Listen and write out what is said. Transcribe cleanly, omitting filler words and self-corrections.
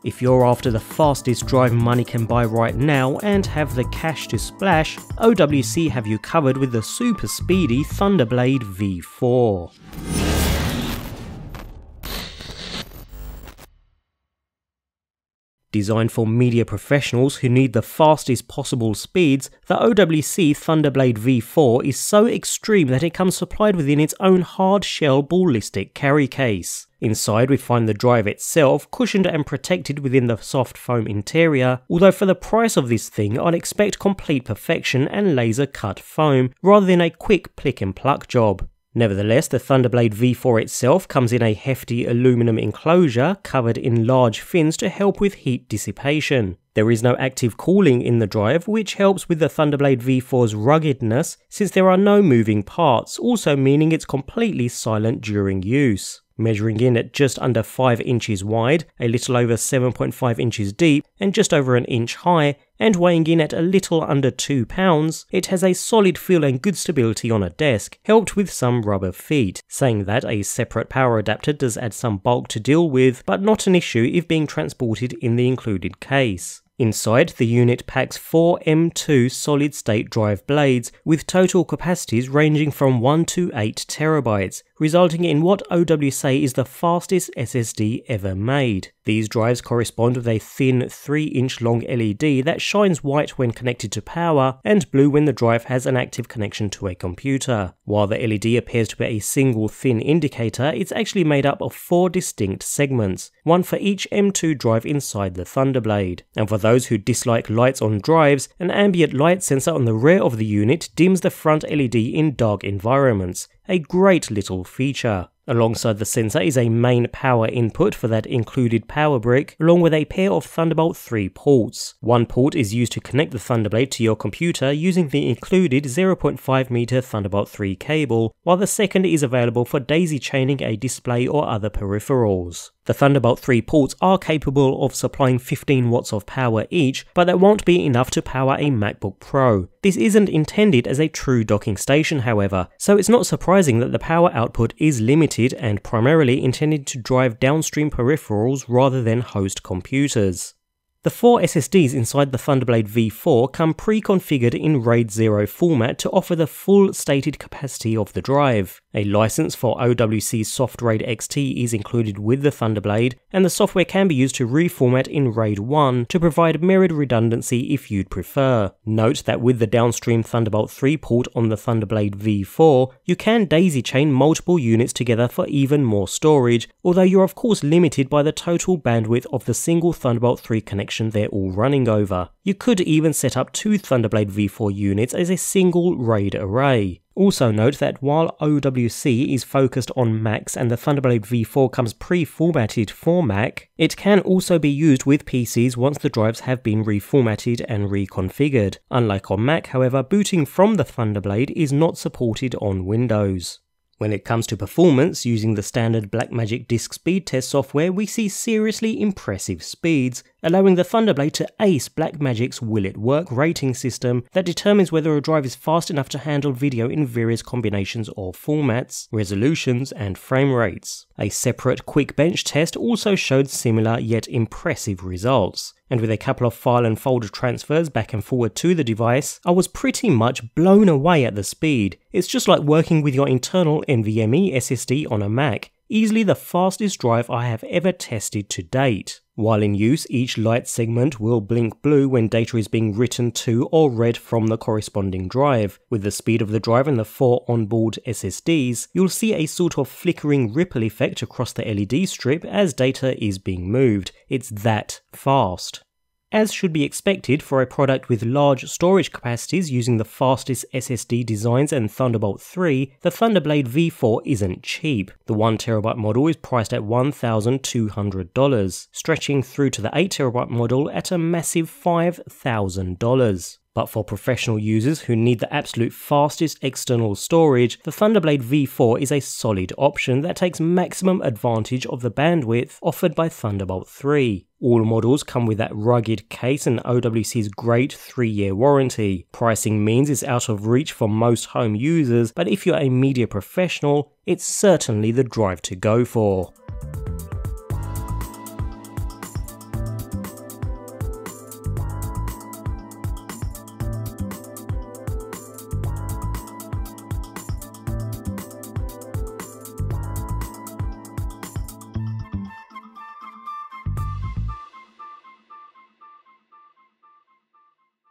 If you're after the fastest drive money can buy right now and have the cash to splash, OWC have you covered with the super speedy Thunderblade V4. Designed for media professionals who need the fastest possible speeds, the OWC Thunderblade V4 is so extreme that it comes supplied within its own hard-shell ballistic carry case. Inside we find the drive itself, cushioned and protected within the soft foam interior, although for the price of this thing I'd expect complete perfection and laser cut foam, rather than a quick plick and pluck job. Nevertheless, the Thunderblade V4 itself comes in a hefty aluminum enclosure covered in large fins to help with heat dissipation. There is no active cooling in the drive, which helps with the Thunderblade V4's ruggedness since there are no moving parts, also meaning it's completely silent during use. Measuring in at just under 5 inches wide, a little over 7.5 inches deep, and just over an inch high, and weighing in at a little under 2 pounds, it has a solid feel and good stability on a desk, helped with some rubber feet. Saying that, a separate power adapter does add some bulk to deal with, but not an issue if being transported in the included case. Inside, the unit packs 4 M2 solid-state drive blades with total capacities ranging from 1 to 8 terabytes, resulting in what OWC is the fastest SSD ever made. These drives correspond with a thin 3-inch long LED that shines white when connected to power and blue when the drive has an active connection to a computer. While the LED appears to be a single thin indicator, it's actually made up of 4 distinct segments, one for each M2 drive inside the Thunderblade. And for those who dislike lights on drives, an ambient light sensor on the rear of the unit dims the front LED in dark environments, a great little feature. Alongside the sensor is a main power input for that included power brick, along with a pair of Thunderbolt 3 ports. One port is used to connect the Thunderblade to your computer using the included 0.5 m Thunderbolt 3 cable, while the second is available for daisy chaining a display or other peripherals. The Thunderbolt 3 ports are capable of supplying 15 watts of power each, but that won't be enough to power a MacBook Pro. This isn't intended as a true docking station, however, so it's not surprising that the power output is limited and primarily intended to drive downstream peripherals rather than host computers. The 4 SSDs inside the Thunderblade V4 come pre-configured in RAID 0 format to offer the full stated capacity of the drive. A license for OWC's SoftRAID XT is included with the Thunderblade, and the software can be used to reformat in RAID 1 to provide mirrored redundancy if you'd prefer. Note that with the downstream Thunderbolt 3 port on the Thunderblade V4, you can daisy chain multiple units together for even more storage, although you're of course limited by the total bandwidth of the single Thunderbolt 3 connection they're all running over. You could even set up 2 Thunderblade V4 units as a single RAID array. Also note that while OWC is focused on Macs and the Thunderblade V4 comes pre-formatted for Mac, it can also be used with PCs once the drives have been reformatted and reconfigured. Unlike on Mac, however, booting from the Thunderblade is not supported on Windows. When it comes to performance, using the standard Blackmagic disk speed test software, we see seriously impressive speeds, allowing the Thunderblade to ace Blackmagic's Will It Work rating system that determines whether a drive is fast enough to handle video in various combinations of formats, resolutions, and frame rates. A separate quick bench test also showed similar yet impressive results. And with a couple of file and folder transfers back and forward to the device, I was pretty much blown away at the speed. It's just like working with your internal NVMe SSD on a Mac. Easily the fastest drive I have ever tested to date. While in use, each light segment will blink blue when data is being written to or read from the corresponding drive. With the speed of the drive and the 4 onboard SSDs, you'll see a sort of flickering ripple effect across the LED strip as data is being moved. It's that fast. As should be expected for a product with large storage capacities using the fastest SSD designs and Thunderbolt 3, the Thunderblade V4 isn't cheap. The 1TB model is priced at $1,200, stretching through to the 8TB model at a massive $5,000. But for professional users who need the absolute fastest external storage, the Thunderblade V4 is a solid option that takes maximum advantage of the bandwidth offered by Thunderbolt 3. All models come with that rugged case and OWC's great 3-year warranty. Pricing means it's out of reach for most home users, but if you're a media professional, it's certainly the drive to go for.